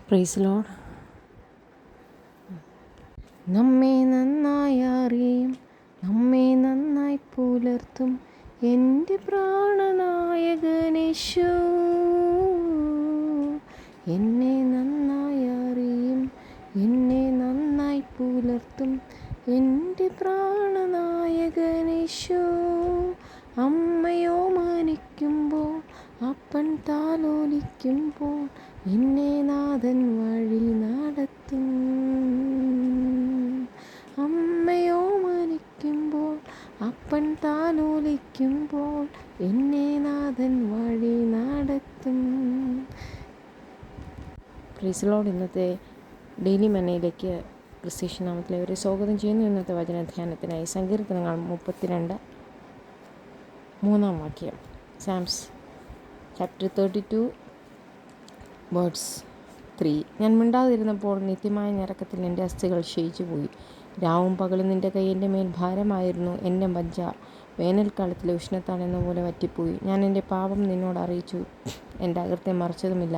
Praise Lord. നമ്മെ നന്നായി അറിയും, നമ്മെ നന്നായി പുലർത്തും എൻ്റെ പ്രാണനായകനേശു. എന്നെ നന്നായി അറിയും, എന്നെ നന്നായി പുലർത്തും എൻ്റെ പ്രാണനായകനേശു. അമ്മയോ മാനിക്കുമ്പോൾ, അപ്പൻ താലോലിക്കുമ്പോൾ എന്നെ നാഥൻ വഴി നടത്തും. അമ്മയോ മാനിക്കുമ്പോൾ, അപ്പൻ താലോലിക്കുമ്പോൾ എന്നെ നാഥൻ വഴി നടത്തും. Praise lord. ഇന്നത്തെ ഡെയിലി മന്നയിലേക്ക് ക്രിസ്തീയ നാമത്തിലെ ഒരു സ്വാഗതം ചെയ്യുന്നു. ഇന്നത്തെ വചനധ്യാനത്തിനായി സങ്കീർത്തനങ്ങൾ 32 3 വാക്യം. സാംസ് ചാപ്റ്റർ 32 വേർഡ്സ് 3. ഞാൻ മിണ്ടാതിരുന്നപ്പോൾ നിത്യമായ ഞരക്കത്തിൽ എൻ്റെ അസ്ഥികൾ ക്ഷയിച്ചു പോയി. രാവും പകലും നിൻ്റെ കൈ എൻ്റെ മേൽ ഭാരമായിരുന്നു. എൻ്റെ മജ്ജ വേനൽക്കാലത്തിലെ ഉഷ്ണത്താൽ എന്ന പോലെ വറ്റിപ്പോയി. ഞാൻ എൻ്റെ പാപം നിന്നോട് അറിയിച്ചു, എൻ്റെ അകൃത്യം മറച്ചതുമില്ല.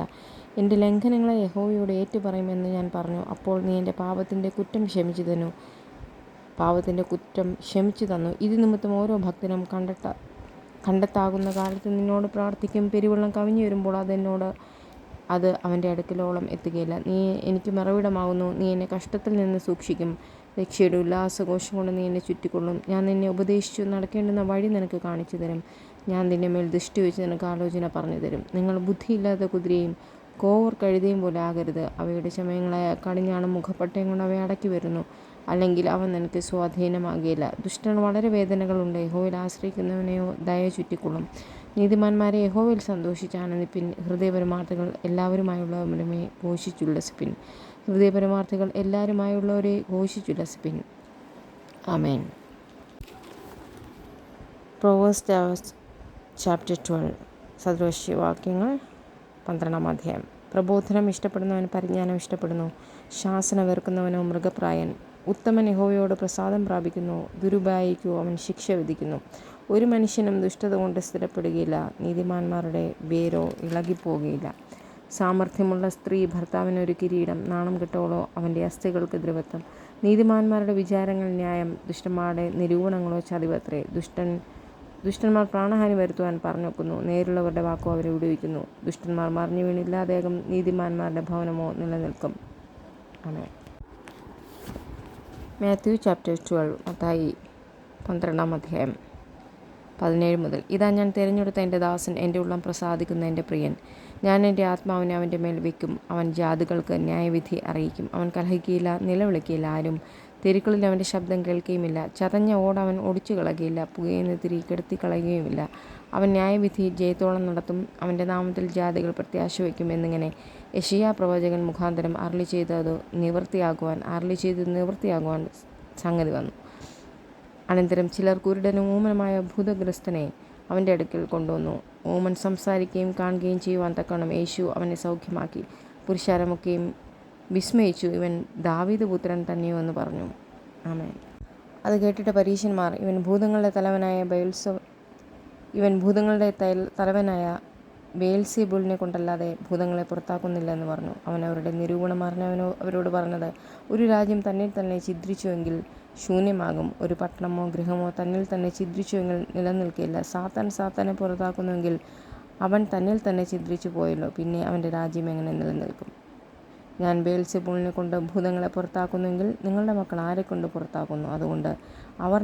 എൻ്റെ ലംഘനങ്ങളെ യഹോവയോട് ഏറ്റുപറയുമെന്ന് ഞാൻ പറഞ്ഞു. അപ്പോൾ നീ എൻ്റെ പാപത്തിൻ്റെ കുറ്റം ക്ഷമിച്ചു തന്നു. ഇത് നിമിത്തം ഓരോ ഭക്തനും കണ്ടെത്താകുന്ന കാലത്ത് നിന്നോട് പ്രാർത്ഥിക്കും. പെരുവെള്ളം കവിഞ്ഞു വരുമ്പോൾ അത് അവൻ്റെ അടുക്കലോളം എത്തുകയില്ല. നീ എനിക്ക് മറവിടമാകുന്നു. നീ എന്നെ കഷ്ടത്തിൽ നിന്ന് സൂക്ഷിക്കും. രക്ഷയുടെ ഉല്ലാസഘോഷം കൊണ്ട് നീ എന്നെ ചുറ്റിക്കൊള്ളും. ഞാൻ നിന്നെ ഉപദേശിച്ചു നടക്കേണ്ടുന്ന വഴി നിനക്ക് കാണിച്ചു തരും. ഞാൻ നിന്റെ മേൽ ദൃഷ്ടി വെച്ച് നിനക്ക് ആലോചന പറഞ്ഞു തരും. നിങ്ങൾ ബുദ്ധിയില്ലാത്ത കുതിരയും കോവർ കഴുതയും പോലെ ആകരുത്. അവയുടെ ചമയങ്ങളായ കടിഞ്ഞാണും മുഖപ്പട്ടയും കൊണ്ട് അവയെ അടക്കി വരുന്നു, അല്ലെങ്കിൽ അവൻ നിനക്ക് സ്വാധീനമാകുകയില്ല. ദുഷ്ടന് വളരെ വേദനകളുണ്ട്. യഹോവയിൽ ആശ്രയിക്കുന്നവനെയോ ദയ ചുറ്റിക്കൊള്ളും. നീതിമാന്മാരെ യഹോവയിൽ സന്തോഷിച്ച് ആനന്ദിപ്പിൻ. ഹൃദയപരമാർത്ഥങ്ങൾ എല്ലാവരുമായുള്ളവരുമേ ഘോഷിച്ചുല്ലസിപ്പിൻ. ഹൃദയപരമാർത്ഥങ്ങൾ എല്ലാവരുമായുള്ളവരെ ഘോഷിച്ചുല്ലസിപ്പിൻ. ആമേൻ. പ്രൊവേഴ്സ് ചാപ്റ്റർ 12 സദൃശവാക്യങ്ങൾ 12 അധ്യായം. പ്രബോധനം ഇഷ്ടപ്പെടുന്നവൻ പരിജ്ഞാനം ഇഷ്ടപ്പെടുന്നു. ശാസന വെറുക്കുന്നവനോ മൃഗപ്രായൻ. ഉത്തമൻ യഹോവയോട് പ്രസാദം പ്രാപിക്കുന്നു. ദുരുപായിക്കോ അവൻ ശിക്ഷ വിധിക്കുന്നു. ഒരു മനുഷ്യനും ദുഷ്ടത കൊണ്ട് സ്ഥിരപ്പെടുകയില്ല. നീതിമാന്മാരുടെ വേരോ ഇളകിപ്പോകുകയില്ല. സാമർഥ്യമുള്ള സ്ത്രീ ഭർത്താവിനൊരു കിരീടം, നാണം കെട്ടോളോ അവൻ്റെ അസ്ഥികൾക്ക് ദ്രവത്വം. നീതിമാന്മാരുടെ വിചാരങ്ങൾ ന്യായം, ദുഷ്ടന്മാരുടെ നിരൂപണങ്ങളോ ചതിവത്രേ. ദുഷ്ടന്മാർ പ്രാണഹാനി വരുത്തുവാൻ പറഞ്ഞൊക്കുന്നു, നേരുള്ളവരുടെ വാക്കോ അവരെ വിടുവിക്കുന്നു. ദുഷ്ടന്മാർ മറിഞ്ഞു വീണില്ലാതെയാകും, നീതിമാന്മാരുടെ ഭവനമോ നിലനിൽക്കും. ആമേൻ. മാത്യു ചാപ്റ്റർ 12 മത്തായി 12 അധ്യായം 17 മുതൽ. ഇതാ ഞാൻ തിരഞ്ഞെടുത്ത എൻ്റെ ദാസൻ, എൻ്റെ ഉള്ളം പ്രസാദിക്കുന്ന എൻ്റെ പ്രിയൻ. ഞാൻ എൻ്റെ ആത്മാവിനെ അവൻ്റെ മേൽ വയ്ക്കും. അവൻ ജാതികൾക്ക് ന്യായവിധി അറിയിക്കും. അവൻ കലഹിക്കുകയില്ല, നിലവിളിക്കുകയില്ല. ആരും തെരുക്കളിൽ അവൻ്റെ ശബ്ദം കേൾക്കുകയുമില്ല. ചതഞ്ഞ ഓട് അവൻ ഒടിച്ചു കളയുകയില്ല, പുകയുന്ന തിരി കെടുത്തിക്കളയുകയുമില്ല. അവൻ ന്യായവിധി ജയത്തോളം നടത്തും. അവൻ്റെ നാമത്തിൽ ജാതികൾ പ്രത്യാശ വയ്ക്കും. എന്നിങ്ങനെ യെശയ്യാ പ്രവാചകൻ മുഖാന്തരം അരുളി ചെയ്ത് നിവൃത്തിയാകുവാൻ സംഗതി വന്നു. അനന്തരം ചിലർ കുരുടനും ഊമനുമായ ഭൂതഗ്രസ്തനെ അവൻ്റെ അടുക്കൽ കൊണ്ടുവന്നു. ഊമൻ സംസാരിക്കുകയും കാണുകയും ചെയ്യുവാൻ തക്കവണ്ണം യേശു അവനെ സൗഖ്യമാക്കി. പുരുഷാരമൊക്കെയും വിസ്മയിച്ചു, ഇവൻ ദാവീദ് പുത്രൻ തന്നെയോ എന്ന് പറഞ്ഞു. ആമേൻ. അത് കേട്ടിട്ട് പരീശന്മാർ, ഇവൻ ഭൂതങ്ങളുടെ തലവനായ ബെയൽസെബൂലിനെ കൊണ്ടല്ലാതെ ഭൂതങ്ങളെ പുറത്താക്കുന്നില്ല എന്ന് പറഞ്ഞു. അവൻ അവരുടെ നിരൂപണം അറിഞ്ഞവനോ അവരോട് പറഞ്ഞത്, ഒരു രാജ്യം തന്നിൽ തന്നെ ഛിദ്രിച്ചുവെങ്കിൽ ശൂന്യമാകും. ഒരു പട്ടണമോ ഗൃഹമോ തന്നിൽ തന്നെ ഛിദ്രിച്ചുവെങ്കിൽ നിലനിൽക്കില്ല. സാത്താനെ പുറത്താക്കുന്നുവെങ്കിൽ അവൻ തന്നിൽ തന്നെ ഛിദ്രിച്ചു പോയല്ലോ, പിന്നെ അവൻ്റെ രാജ്യം എങ്ങനെ നിലനിൽക്കും? ഞാൻ ബെയൽസെബൂലിനെ കൊണ്ട് ഭൂതങ്ങളെ പുറത്താക്കുന്നുവെങ്കിൽ നിങ്ങളുടെ മക്കൾ ആരെക്കൊണ്ട് പുറത്താക്കുന്നു? അതുകൊണ്ട് അവർ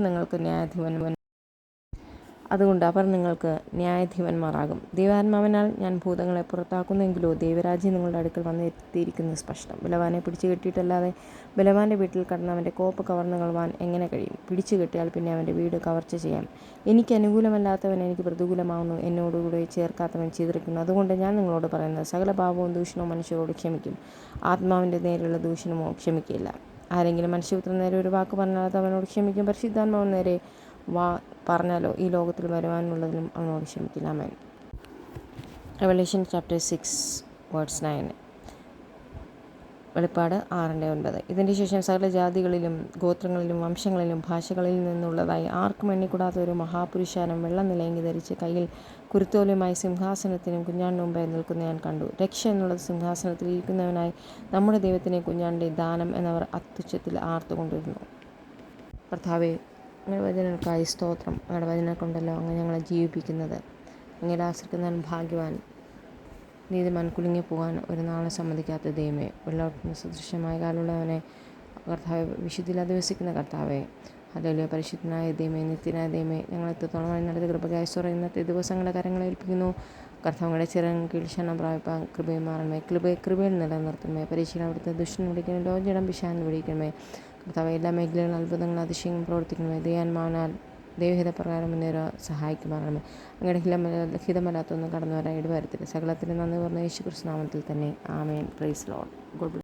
നിങ്ങൾക്ക് ന്യായാധിപന്മാരാകും. ദൈവാത്മാവിനാൽ ഞാൻ ഭൂതങ്ങളെ പുറത്താക്കുന്നെങ്കിലോ ദൈവരാജ്യം നിങ്ങളുടെ അടുക്കൽ വന്നെത്തിയിരിക്കുന്നത് സ്പഷ്ടം. ബലവാനെ പിടിച്ചു കെട്ടിയിട്ടല്ലാതെ ബലവാന്റെ വീട്ടിൽ കടന്ന് അവൻ്റെ കോപ്പ് കവർന്നു കളവാൻ എങ്ങനെ കഴിയും? പിടിച്ചു കെട്ടിയാൽ പിന്നെ അവൻ്റെ വീട് കവർച്ച ചെയ്യാം. എനിക്ക് അനുകൂലമല്ലാത്തവൻ എനിക്ക് പ്രതികൂലമാകുന്നു, എന്നോടുകൂടെ ചേർക്കാത്തവൻ ചിതറിക്കുന്നു. അതുകൊണ്ട് ഞാൻ നിങ്ങളോട് പറയുന്നത്, സകല പാപവും ദൂഷണവും മനുഷ്യരോട് ക്ഷമിക്കും, ആത്മാവിൻ്റെ നേരെയുള്ള ദൂഷണമോ ക്ഷമിക്കുകയില്ല. ആരെങ്കിലും മനുഷ്യപുത്രൻ നേരെ ഒരു വാക്ക് പറഞ്ഞാൽ അത് അവനോട് ക്ഷമിക്കും. പരിശുദ്ധാത്മാവിന് നേരെ പറഞ്ഞാലോ ഈ ലോകത്തിൽ വരുവാനുള്ളതിലും അവനോട് ക്ഷമിക്കില്ല. ആമേൻ. Revelation chapter 6 words 9. വെളിപ്പാട് 6:9. ഇതിൻ്റെ ശേഷം സകല ജാതികളിലും ഗോത്രങ്ങളിലും വംശങ്ങളിലും ഭാഷകളിൽ നിന്നുള്ളതായി ആർക്കും എണ്ണിക്കൂടാത്ത ഒരു മഹാപുരുഷാരം വെള്ള നിലയങ്കി ധരിച്ച് കയ്യിൽ കുരുത്തോലയുമായി സിംഹാസനത്തിനും കുഞ്ഞാടിനും മുമ്പായി നിൽക്കുന്ന ഞാൻ കണ്ടു. രക്ഷ എന്നുള്ളത് സിംഹാസനത്തിൽ ഇരിക്കുന്നവനായി നമ്മുടെ ദൈവത്തിൻ്റെ കുഞ്ഞാടിൻ്റെ ദാനം എന്നവർ അത്യുച്ചത്തിൽ ആർത്തുകൊണ്ടിരുന്നു. കർത്താവേ, അങ്ങയുടെ വചനങ്ങൾക്കായി സ്തോത്രം. അങ്ങയുടെ വചനം കൊണ്ടല്ലോ അങ്ങ് ഞങ്ങളെ ജീവിപ്പിക്കുന്നത്. അങ്ങയുടെ ആശ്രയിക്കുന്നവൻ ഭാഗ്യവാൻ. നീതിമാൻ കുലുങ്ങിപ്പോകാൻ ഒരു നാളെ സമ്മതിക്കാത്ത ദൈവമേ, വെള്ളത്തിന് സദൃശമായ കാലുള്ളവനെ കർത്താവെ, വിശുദ്ധിയിൽ അധിവസിക്കുന്ന കർത്താവെ, ഹല്ലേലൂയ. പരിശുദ്ധനായ ദൈവമേ, നിത്യനായ ദൈവമേ, ഞങ്ങൾ എത്രത്തോളം വഴി നടത്തി കൃപയ്ക്കായി സ്വറ ഇന്നത്തെ ദിവസങ്ങളുടെ കരങ്ങളെ ഏൽപ്പിക്കുന്നു. കർത്താവങ്ങളുടെ ചിറകിൻ കീഴിൽ ശരണം പ്രാപിപ്പാൻ കൃപയും മാറണമേ. കൃപയിൽ നിലനിർത്തണമേ. പരീക്ഷയിൽ അവിടുത്തെ ദുഷ്ടൻ വിളിക്കണമേ. ലോകജടം പിശാചിനെ വിളിക്കണമേ. കർത്താവെ, എല്ലാ മേഖലകളിലും അത്ഭുതങ്ങളും അതിശയങ്ങളും പ്രവർത്തിക്കണമേ. ദയാന്മാനാൽ ദൈവഹിതപ്രകാരം മുന്നേറെ സഹായിക്കുമാറണമേ. അങ്ങയുടെ ഹിതമല്ലാത്തൊന്നും കടന്നു വരാൻ ഇടവരുത്തില്ല. സകലത്തിന് നന്ദി പറഞ്ഞ യേശുക്രിസ്തു നാമത്തിൽ തന്നെ. ആമേൻ. Praise Lord. God bless.